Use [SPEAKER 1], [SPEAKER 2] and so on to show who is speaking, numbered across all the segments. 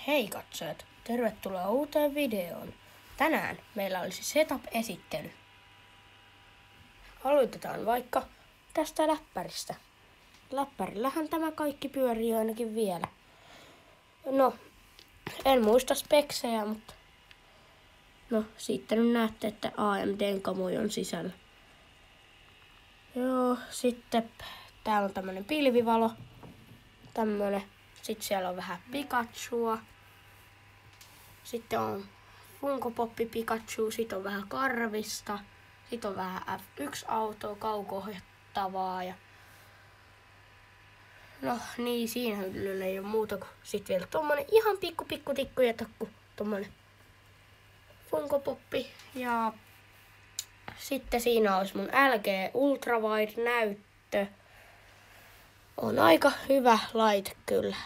[SPEAKER 1] Hei katsojat, tervetuloa uuteen videoon. Tänään meillä olisi setup-esittely. Aloitetaan vaikka tästä läppäristä. Läppärillähän tämä kaikki pyörii ainakin vielä. No, en muista speksejä, mutta siitä nyt näette, että AMD:n kamoja on sisällä. Joo, sitten täällä on tämmönen pilvivalo. Tämmönen. Sitten siellä on vähän Pikachua. Sitten on Funko Poppi Pikachu. Sitten on vähän Karvista. Sitten on vähän F1-autoa, kauko-ohjattavaa. Ja no niin, siinä hyllyllä ei ole muuta kuin sitten vielä tommonen ihan pikku tikkujetakku. Tommonen Funko Poppi. Ja sitten siinä olisi mun LG Ultrawide näyttö. On aika hyvä laite kyllä.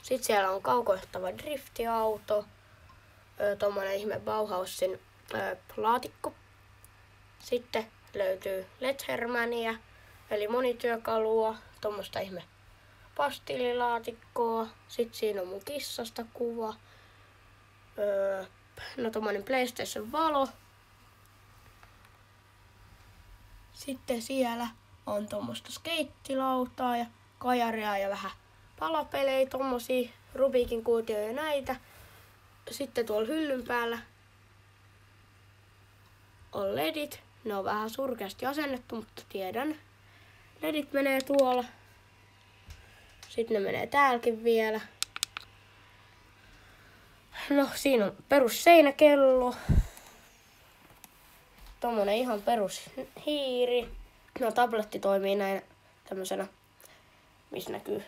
[SPEAKER 1] Sitten siellä on kauko-johtava driftiauto. Tommonen ihme Bauhausin laatikko. Sitten löytyy Lettermania, eli monityökalua. Tommosta ihme pastillilaatikkoa. Sitten siinä on mun kissasta kuva. Tommonen PlayStation valo. Sitten siellä on tuommoista skeittilautaa ja kajaria ja vähän palapelejä, tommosia Rubikin kuutioja ja näitä. Sitten tuolla hyllyn päällä on ledit. Ne on vähän surkeasti asennettu, mutta tiedän. Ledit menee tuolla. Sitten ne menee täälläkin vielä. No, siinä on perus seinäkello. Tommonen ihan perus hiiri. No, tabletti toimii näin tämmöisenä, missä näkyy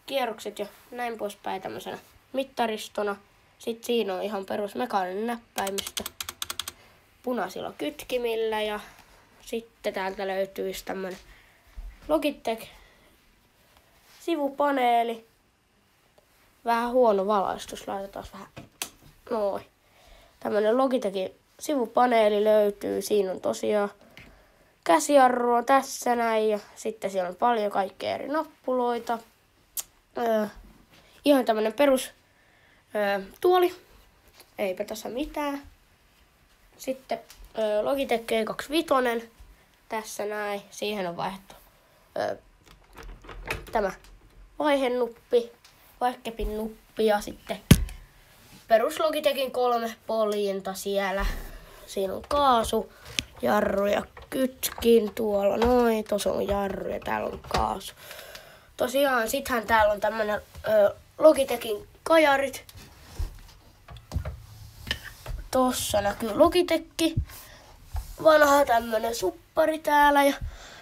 [SPEAKER 1] kierrokset ja näin poispäin tämmöisenä mittaristona. Sitten siinä on ihan perus mekaaninen näppäimistö punaisilla kytkimillä ja sitten täältä löytyisi tämmönen Logitech sivupaneeli. Vähän huono valaistus, laitetaan vähän noin. Tämmönen Logitechin sivupaneeli löytyy, siinä on tosiaan käsijarru on tässä näin ja sitten siellä on paljon kaikkea eri nappuloita. Ihan tämmönen perus tuoli. Eipä tässä mitään. Sitten Logitech G25 tässä näin. Siihen on vaihdettu tämä vaihenuppi, vaihekepin nuppi ja sitten perus Logitechin 3 poljinta siellä. Siinä on kaasu, jarru ja kytkin tuolla noin. Tuossa on jarru ja täällä on kaasu. Tosiaan sittenhän täällä on tämmönen Logitechin kajarit. Tossa näkyy Logitech. Vanha tämmönen suppari täällä ja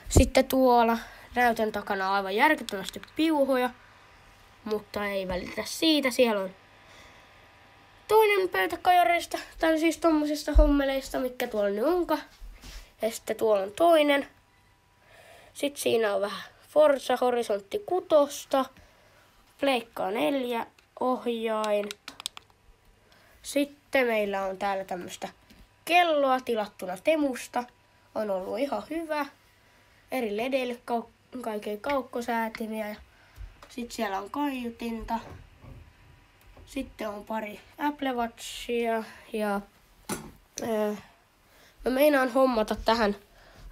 [SPEAKER 1] sitten tuolla näytön takana on aivan järkyttävästi piuhoja. Mutta ei välitä siitä. Siellä on toinen pöytä kajareista, tai siis tommosista hommeleista, mikä tuolla nyt onkaan. Ja sitten tuolla on toinen. Sitten siinä on vähän Forza Horisontti 6, Pleikka 4, ohjain. Sitten meillä on täällä tämmöistä kelloa tilattuna Temusta. On ollut ihan hyvä. Eri ledeille kaiken kaukkosäätimiä. Ja sitten siellä on kaiutinta. Sitten on pari Apple Watchia ja mä meinaan hommata tähän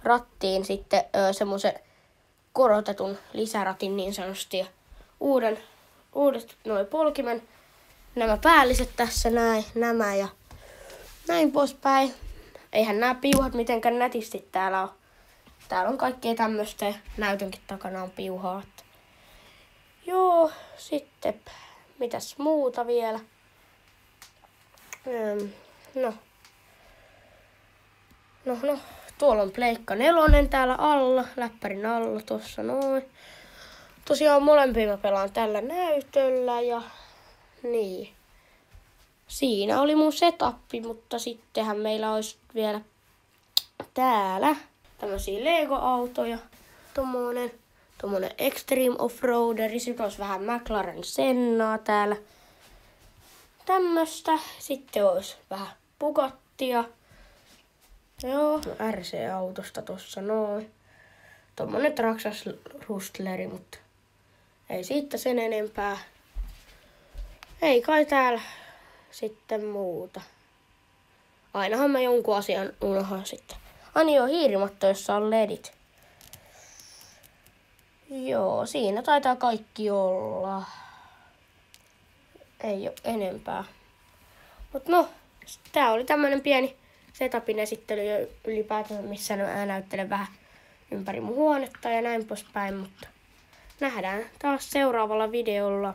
[SPEAKER 1] rattiin sitten semmoisen korotetun lisäratin niin sanotusti ja uudet noin polkimen, nämä päälliset tässä nämä ja näin poispäin. Eihän nämä piuhat mitenkään nätisti täällä on. Täällä on kaikkea tämmöistä ja näytönkin takana on piuhaa. Joo, sitten mitäs muuta vielä? No, tuolla on Pleikka 4 täällä alla, läppärin alla tossa noin. Tosiaan molempia mä pelaan tällä näytöllä ja niin. Siinä oli mun setappi, mutta sittenhän meillä olisi vielä täällä tämmösiä Lego-autoja. Tommonen Extreme Offroaderi, sitten olisi vähän McLaren Sennaa täällä. Tämmöstä. Sitten olisi vähän Bugattia. Joo, RC-autosta tossa noin. Tommonen Traxxas Rustleri, mutta ei siitä sen enempää. ei kai täällä sitten muuta. Ainahan mä jonkun asian unohan sitten. Ani joo, hiirimatto, jossa on ledit. Joo, siinä taitaa kaikki olla. Ei oo enempää. Mut no, tää oli tämmönen pieni setupin esittely jo ylipäätään, missä mä näyttelen vähän ympäri mun huonetta ja näin poispäin, mutta nähdään taas seuraavalla videolla.